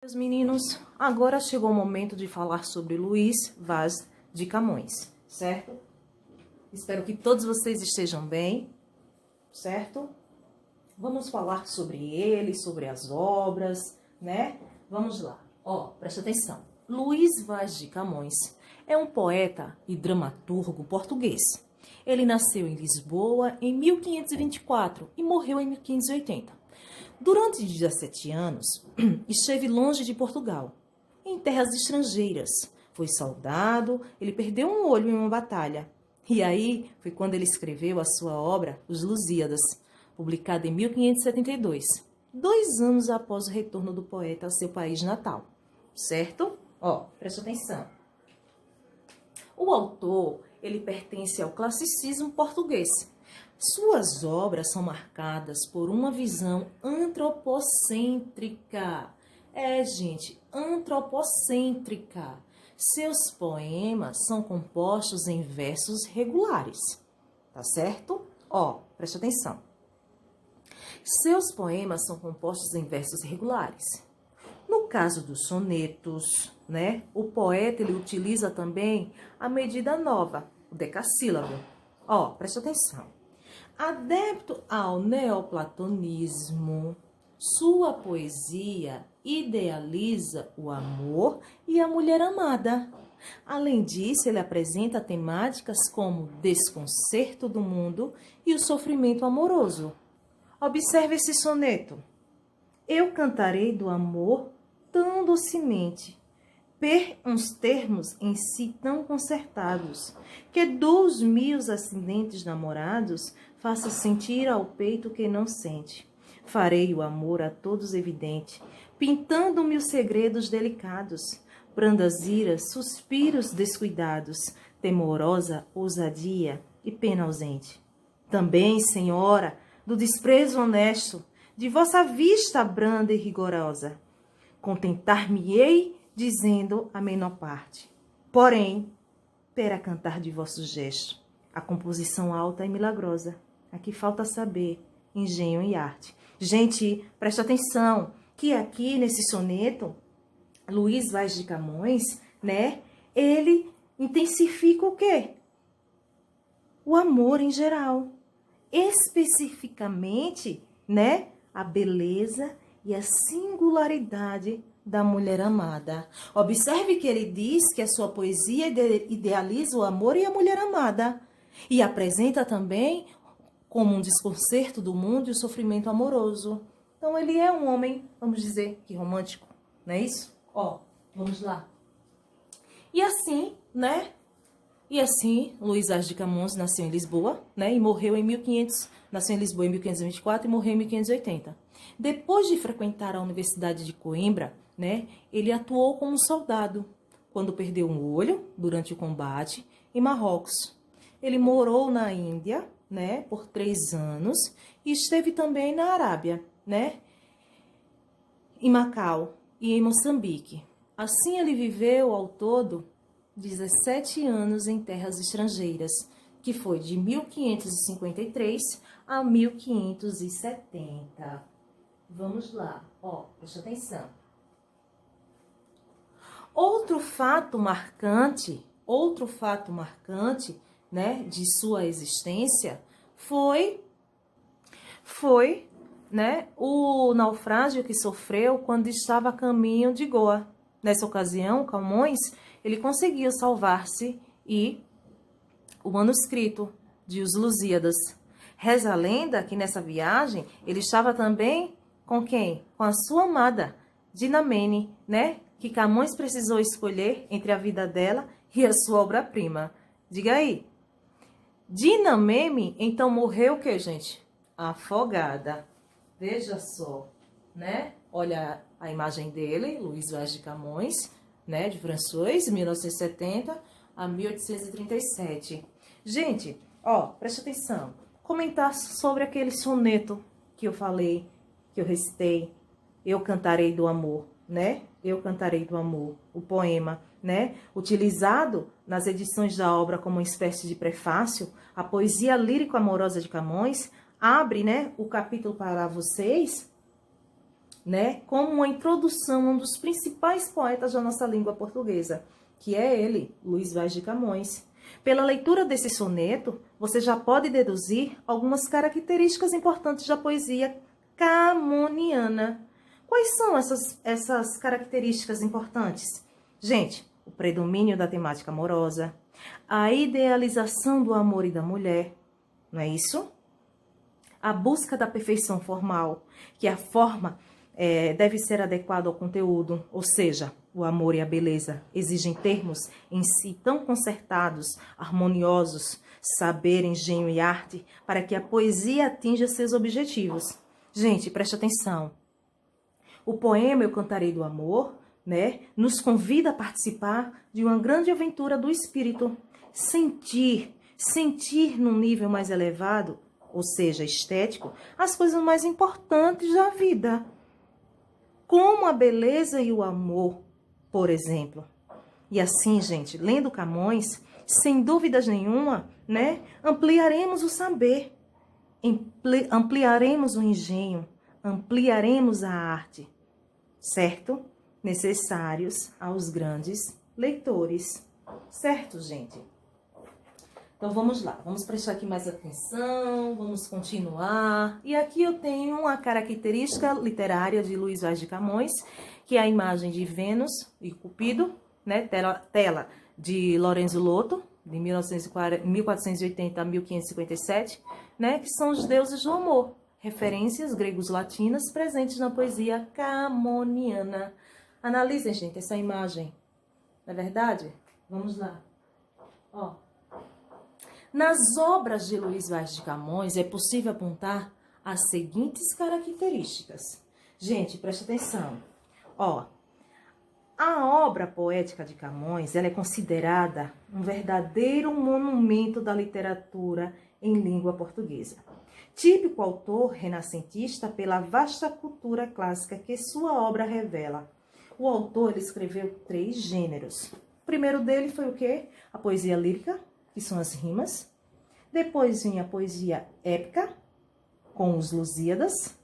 Meus meninos, agora chegou o momento de falar sobre Luís Vaz de Camões, certo? Espero que todos vocês estejam bem, certo? Vamos falar sobre ele, sobre as obras, né? Vamos lá. Ó, presta atenção. Luís Vaz de Camões é um poeta e dramaturgo português. Ele nasceu em Lisboa em 1524 e morreu em 1580. Durante 17 anos, esteve longe de Portugal, em terras estrangeiras. Foi soldado, ele perdeu um olho em uma batalha. E aí foi quando ele escreveu a sua obra, Os Lusíadas, publicada em 1572, 2 anos após o retorno do poeta ao seu país natal. Certo? Ó, presta atenção. O autor, ele pertence ao classicismo português. Suas obras são marcadas por uma visão antropocêntrica. Gente, antropocêntrica. Seus poemas são compostos em versos regulares. Tá certo? Ó, preste atenção. Seus poemas são compostos em versos regulares. No caso dos sonetos, né, o poeta ele utiliza também a medida nova, o decassílabo. Ó, preste atenção. Adepto ao neoplatonismo, sua poesia idealiza o amor e a mulher amada. Além disso, ele apresenta temáticas como o desconcerto do mundo e o sofrimento amoroso. Observe esse soneto. Eu cantarei do amor tão docemente, uns termos em si tão concertados, que 2.000 acidentes namorados faça sentir ao peito que não sente. Farei o amor a todos evidente, pintando-me os segredos delicados, brandas iras, suspiros descuidados, temorosa ousadia e pena ausente. Também, senhora, do desprezo honesto, de vossa vista branda e rigorosa, contentar-me-ei dizendo a menor parte. Porém, para cantar de vosso gesto, a composição alta e milagrosa. Aqui falta saber, engenho e arte. Gente, presta atenção, que aqui nesse soneto, Luís Vaz de Camões, né, ele intensifica o quê? O amor em geral. Especificamente, né, a beleza e a singularidade da mulher amada. Observe que ele diz que a sua poesia idealiza o amor e a mulher amada. E apresenta também como um desconcerto do mundo e o sofrimento amoroso. Então ele é um homem, vamos dizer, que romântico, não é isso? Ó, vamos lá. E assim, né? E assim, Luís Vaz de Camões nasceu em Lisboa, né? E morreu em 1500, nasceu em Lisboa em 1524 e morreu em 1580. Depois de frequentar a Universidade de Coimbra, né? Ele atuou como soldado, quando perdeu um olho durante o combate em Marrocos. Ele morou na Índia, né? Por 3 anos e esteve também na Arábia, né? Em Macau e em Moçambique. Assim ele viveu ao todo 17 anos em terras estrangeiras, que foi de 1553 a 1570. Vamos lá, ó, presta atenção. Outro fato marcante, né, de sua existência foi, né, o naufrágio que sofreu quando estava a caminho de Goa. Nessa ocasião, Camões, ele conseguiu salvar-se e o manuscrito de Os Lusíadas. Reza a lenda que nessa viagem ele estava também com quem? Com a sua amada, Dinamene, né? Que Camões precisou escolher entre a vida dela e a sua obra-prima. Diga aí. Dinamene, então, morreu o quê, gente? Afogada. Veja só, né? Olha a imagem dele, Luís Vaz de Camões, né? De François, 1970 a 1837. Gente, ó, presta atenção. Comentar sobre aquele soneto que eu falei, que eu recitei. Eu cantarei do amor, né? Eu cantarei do amor, o poema, né? Utilizado nas edições da obra como uma espécie de prefácio, a poesia lírico-amorosa de Camões abre, né, o capítulo para vocês, né, como uma introdução a um dos principais poetas da nossa língua portuguesa, que é ele, Luís Vaz de Camões. Pela leitura desse soneto, você já pode deduzir algumas características importantes da poesia camoniana. Quais são essas características importantes? Gente, o predomínio da temática amorosa, a idealização do amor e da mulher, não é isso? A busca da perfeição formal, que a forma deve ser adequada ao conteúdo, ou seja, o amor e a beleza exigem termos em si tão concertados, harmoniosos, saber, engenho e arte, para que a poesia atinja seus objetivos. Gente, preste atenção. O poema Eu Cantarei do Amor, né, nos convida a participar de uma grande aventura do espírito. Sentir num nível mais elevado, ou seja, estético, as coisas mais importantes da vida, como a beleza e o amor, por exemplo. E assim, gente, lendo Camões, sem dúvidas nenhuma, né, ampliaremos o saber, ampliaremos o engenho, ampliaremos a arte, certo? Necessários aos grandes leitores, certo, gente? Então vamos lá, vamos prestar aqui mais atenção, vamos continuar. E aqui eu tenho uma característica literária de Luís Vaz de Camões, que é a imagem de Vênus e Cupido, né? Tela de Lorenzo Lotto, de 1480 a 1557, né? Que são os deuses do amor, referências gregos-latinas presentes na poesia camoniana. Analisem, gente, essa imagem, não é verdade? Vamos lá. Ó. Nas obras de Luís Vaz de Camões é possível apontar as seguintes características. Gente, preste atenção. Ó, a obra poética de Camões ela é considerada um verdadeiro monumento da literatura em língua portuguesa. Típico autor renascentista pela vasta cultura clássica que sua obra revela. O autor ele escreveu 3 gêneros. O primeiro dele foi o quê? A poesia lírica, que são as rimas. Depois vinha a poesia épica, com os Lusíadas.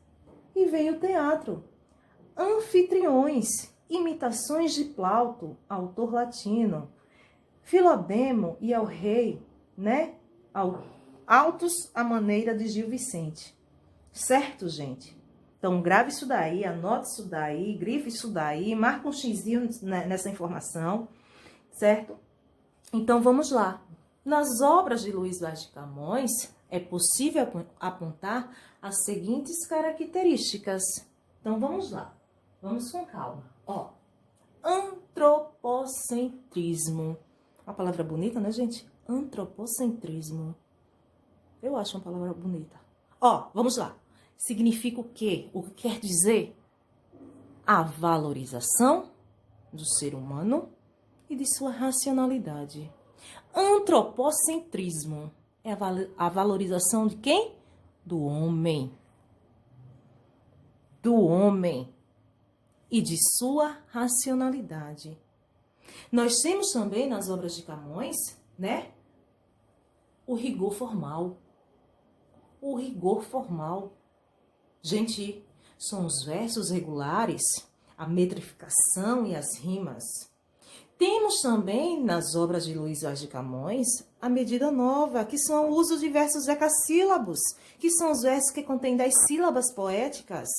E veio o teatro. Anfitriões, imitações de Plauto, autor latino. Filodemo e El Rei, né? Autos à maneira de Gil Vicente. Certo, gente? Então, grave isso daí, anote isso daí, grife isso daí, marca um xizinho nessa informação, certo? Então, vamos lá. Nas obras de Luís Vaz de Camões, é possível apontar as seguintes características. Então, vamos lá. Vamos com calma. Ó, antropocentrismo. Uma palavra bonita, né, gente? Antropocentrismo. Eu acho uma palavra bonita. Ó, vamos lá. Significa o quê? O que quer dizer? A valorização do ser humano e de sua racionalidade. Antropocentrismo é a valorização de quem? Do homem. Do homem e de sua racionalidade. Nós temos também nas obras de Camões, né? O rigor formal. O rigor formal. Gente, são os versos regulares, a metrificação e as rimas. Temos também, nas obras de Luís Vaz de Camões, a medida nova, que são o uso de versos decassílabos, que são os versos que contêm 10 sílabas poéticas,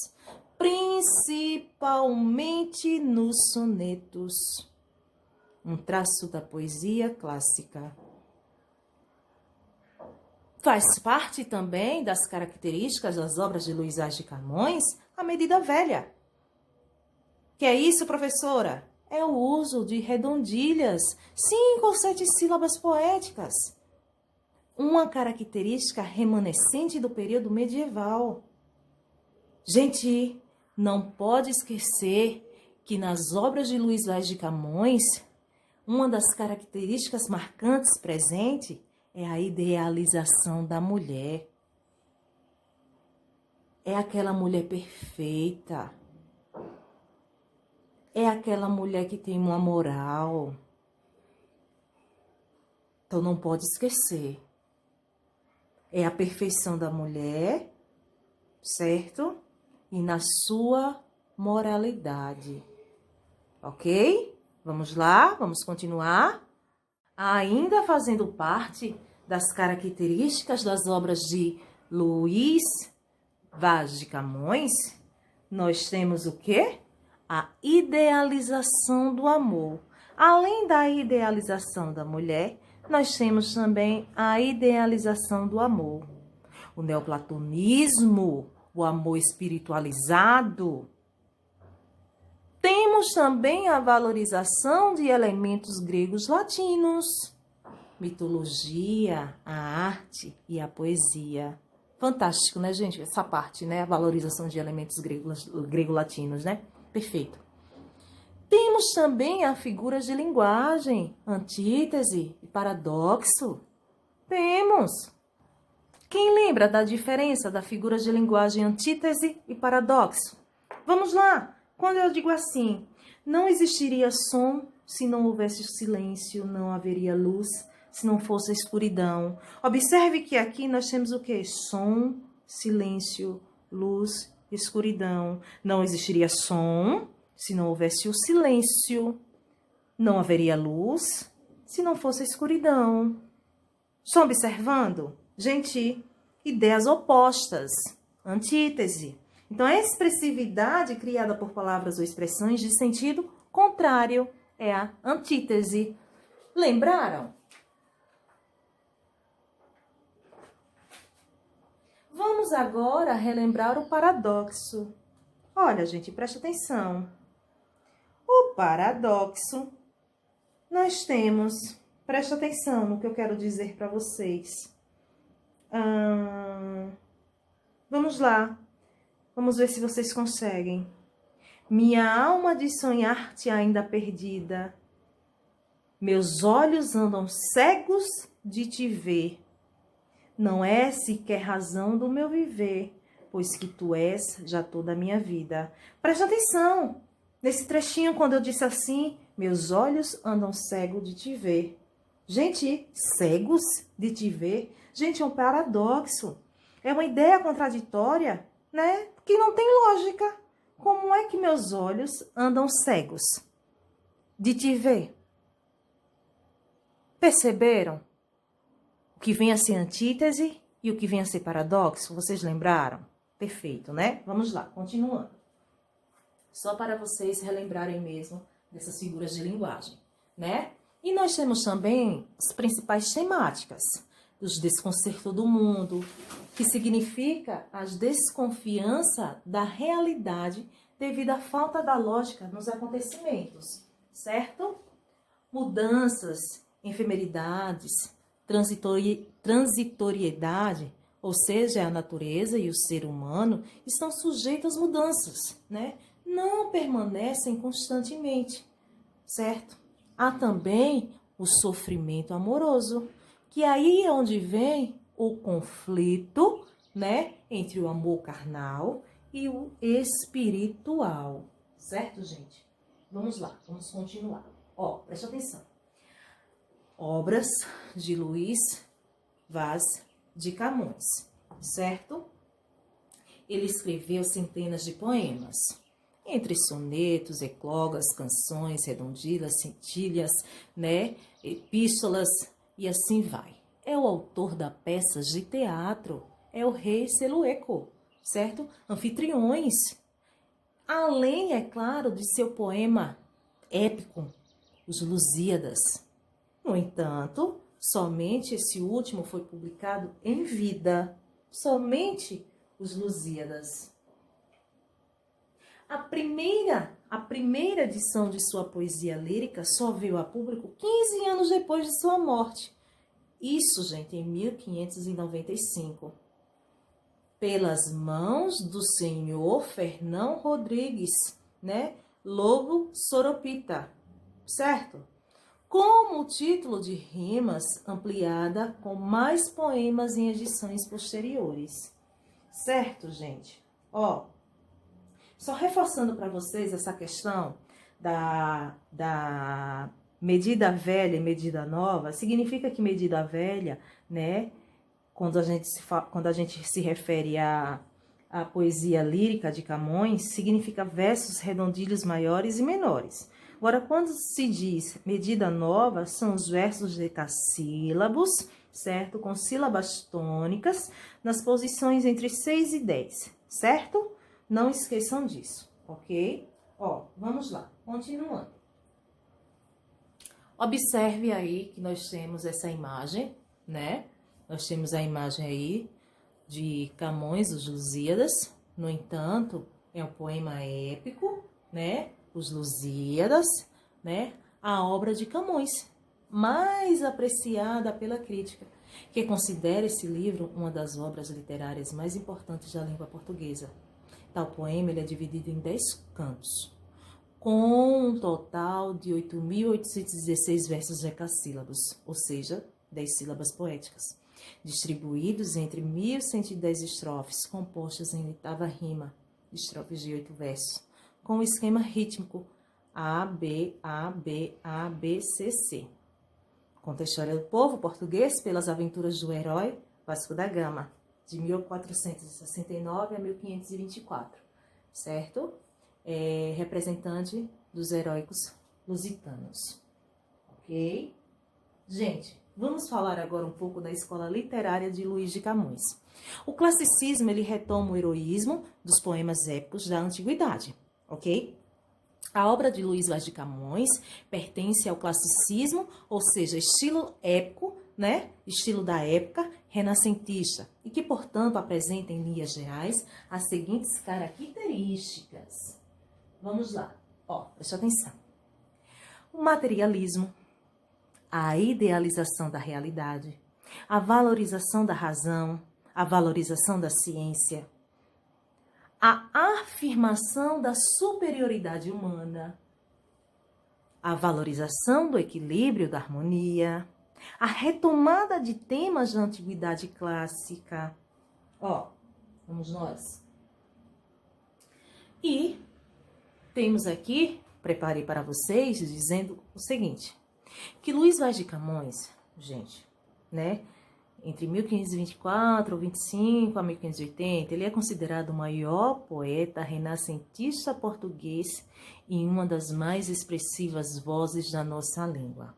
principalmente nos sonetos. Um traço da poesia clássica. Faz parte também das características das obras de Luís Vaz de Camões a medida velha. Que é isso, professora? É o uso de redondilhas, 5 ou 7 sílabas poéticas. Uma característica remanescente do período medieval. Gente, não pode esquecer que nas obras de Luís Vaz de Camões, uma das características marcantes presente é a idealização da mulher. É aquela mulher perfeita. É aquela mulher que tem uma moral. Então não pode esquecer. É a perfeição da mulher, certo? E na sua moralidade. Ok? Vamos lá, vamos continuar. Ainda fazendo parte das características das obras de Luís Vaz de Camões, nós temos o quê? A idealização do amor. Além da idealização da mulher, nós temos também a idealização do amor. O neoplatonismo, o amor espiritualizado. Temos também a valorização de elementos gregos latinos, mitologia, a arte e a poesia. Fantástico, né, gente? Essa parte, né? A valorização de elementos grego-latinos, né? Perfeito. Temos também a figura de linguagem, antítese e paradoxo. Temos. Quem lembra da diferença da figura de linguagem antítese e paradoxo? Vamos lá. Quando eu digo assim, não existiria som se não houvesse silêncio, não haveria luz se não fosse a escuridão. Observe que aqui nós temos o quê? Som, silêncio, luz, escuridão. Não existiria som se não houvesse o silêncio. Não haveria luz se não fosse a escuridão. Estão observando? Gente, ideias opostas, antítese. Então, a expressividade criada por palavras ou expressões de sentido contrário é a antítese. Lembraram? Vamos agora relembrar o paradoxo. Olha, gente, presta atenção. O paradoxo, nós temos... Presta atenção no que eu quero dizer para vocês. Vamos lá. Vamos ver se vocês conseguem. Minha alma de sonhar-te ainda perdida. Meus olhos andam cegos de te ver. Não é sequer razão do meu viver, pois que tu és já toda a minha vida. Presta atenção. Nesse trechinho, quando eu disse assim, meus olhos andam cegos de te ver. Gente, cegos de te ver? Gente, é um paradoxo. É uma ideia contraditória, né? Que não tem lógica. Como é que meus olhos andam cegos de te ver? Perceberam? O que vem a ser antítese e o que vem a ser paradoxo? Vocês lembraram? Perfeito, né? Vamos lá, continuando. Só para vocês relembrarem mesmo dessas figuras de linguagem, né? E nós temos também as principais temáticas dos desconcertos do mundo, que significa a desconfiança da realidade devido à falta da lógica nos acontecimentos, certo? Mudanças, efemeridades, transitoriedade, ou seja, a natureza e o ser humano estão sujeitos às mudanças, né? Não permanecem constantemente, certo? Há também o sofrimento amoroso, que aí é onde vem o conflito, né, entre o amor carnal e o espiritual, certo, gente? Vamos lá, vamos continuar. Ó, presta atenção. Obras de Luís Vaz de Camões, certo? Ele escreveu centenas de poemas, entre sonetos, eclogas, canções, redondilhas, centilhas, né, epístolas e assim vai. É o autor da peças de teatro, é o rei Seleuco, certo? Anfitriões. Além, é claro, de seu poema épico, Os Lusíadas. No entanto, somente esse último foi publicado em vida. Somente Os Lusíadas. A primeira edição de sua poesia lírica só veio a público 15 anos depois de sua morte. Isso, gente, em 1595. Pelas mãos do senhor Fernão Rodrigues, né? Lobo Soropita, certo? Como o título de rimas ampliada com mais poemas em edições posteriores. Certo, gente? Ó, só reforçando para vocês essa questão da medida velha e medida nova, significa que medida velha, né, quando a gente se refere a a poesia lírica de Camões significa versos redondilhos maiores e menores. Agora, quando se diz medida nova, são os versos decassílabos, certo? Com sílabas tônicas, nas posições entre 6 e 10, certo? Não esqueçam disso, ok? Ó, vamos lá, continuando. Observe aí que nós temos essa imagem, né? Nós temos a imagem aí de Camões, os Lusíadas. No entanto, é um poema épico, né? Os Lusíadas, né? A obra de Camões, mais apreciada pela crítica, que considera esse livro uma das obras literárias mais importantes da língua portuguesa. Tal poema ele é dividido em 10 cantos, com um total de 8.816 versos decassílabos, ou seja, 10 sílabas poéticas, distribuídos entre 1.110 estrofes, compostas em oitava rima, estrofes de 8 versos, com o esquema rítmico A, B, A, B, A, B, C, C. Conta a história do povo português pelas aventuras do herói Vasco da Gama, de 1469 a 1524, certo? É representante dos heróicos lusitanos, ok? Gente, vamos falar agora um pouco da escola literária de Luís de Camões. O classicismo, ele retoma o heroísmo dos poemas épicos da antiguidade, ok? A obra de Luís Vaz de Camões pertence ao classicismo, ou seja, estilo épico, né? Estilo da época renascentista, e que, portanto, apresenta em linhas gerais as seguintes características. Vamos lá, ó, presta atenção. O materialismo, a idealização da realidade, a valorização da razão, a valorização da ciência, a afirmação da superioridade humana, a valorização do equilíbrio, da harmonia, a retomada de temas da antiguidade clássica. Ó, vamos nós. E temos aqui, preparei para vocês, dizendo o seguinte, que Luís Vaz de Camões, gente, né, entre 1524 ou 25 a 1580, ele é considerado o maior poeta renascentista português e uma das mais expressivas vozes da nossa língua.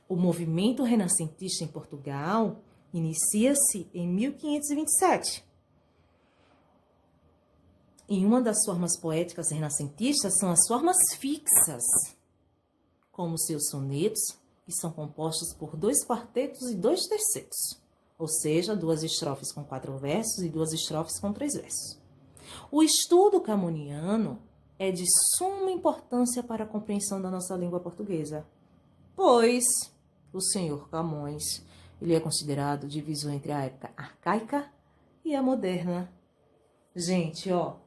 O movimento renascentista em Portugal inicia-se em 1527. E uma das formas poéticas renascentistas são as formas fixas, como seus sonetos, que são compostos por 2 quartetos e 2 tercetos, ou seja, 2 estrofes com 4 versos e 2 estrofes com 3 versos. O estudo camoniano é de suma importância para a compreensão da nossa língua portuguesa, pois o senhor Camões ele é considerado divisor entre a época arcaica e a moderna. Gente, ó,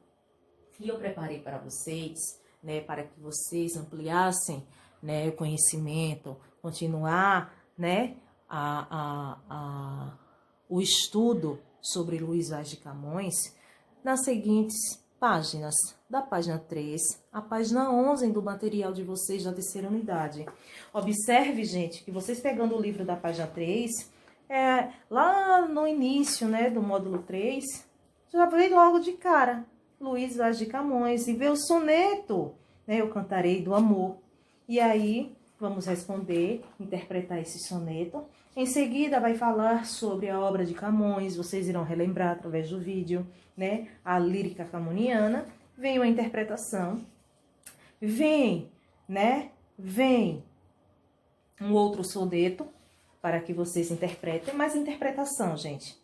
e eu preparei para vocês, né, para que vocês ampliassem, né, o conhecimento, continuar, né, o estudo sobre Luís Vaz de Camões nas seguintes páginas, da página 3 à página 11 do material de vocês da terceira unidade. Observe, gente, que vocês pegando o livro da página 3, lá no início, né, do módulo 3, já veio logo de cara Luís Vaz de Camões e vê o soneto, né, Eu Cantarei do Amor. E aí, vamos responder, interpretar esse soneto. Em seguida, vai falar sobre a obra de Camões, vocês irão relembrar através do vídeo, né? A lírica camoniana. Vem uma interpretação. Vem, né? Vem um outro soneto para que vocês interpretem. Mais interpretação, gente,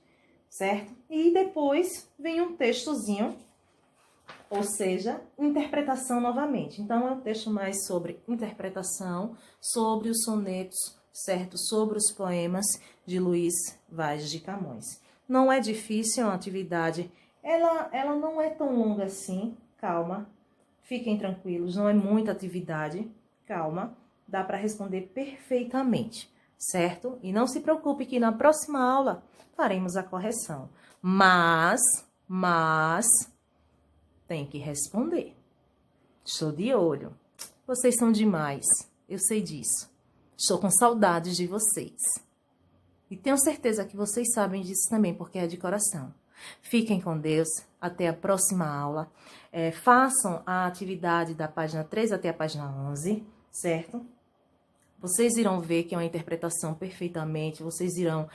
certo? E depois vem um textozinho, ou seja, interpretação novamente. Então, é um texto mais sobre interpretação, sobre os sonetos, certo? Sobre os poemas de Luís Vaz de Camões. Não é difícil, é uma atividade, ela não é tão longa assim, calma. Fiquem tranquilos, não é muita atividade, calma. Dá para responder perfeitamente, certo? E não se preocupe que na próxima aula faremos a correção. Mas tem que responder. Estou de olho. Vocês são demais. Eu sei disso. Estou com saudades de vocês. E tenho certeza que vocês sabem disso também, porque é de coração. Fiquem com Deus, até a próxima aula. Façam a atividade da página 3 até a página 11, certo? Vocês irão ver que é uma interpretação perfeitamente, vocês irão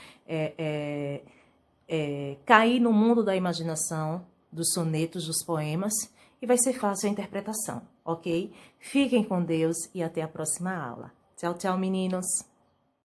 cair no mundo da imaginação, dos sonetos, dos poemas, e vai ser fácil a interpretação, ok? Fiquem com Deus e até a próxima aula. Tchau, tchau, meninos!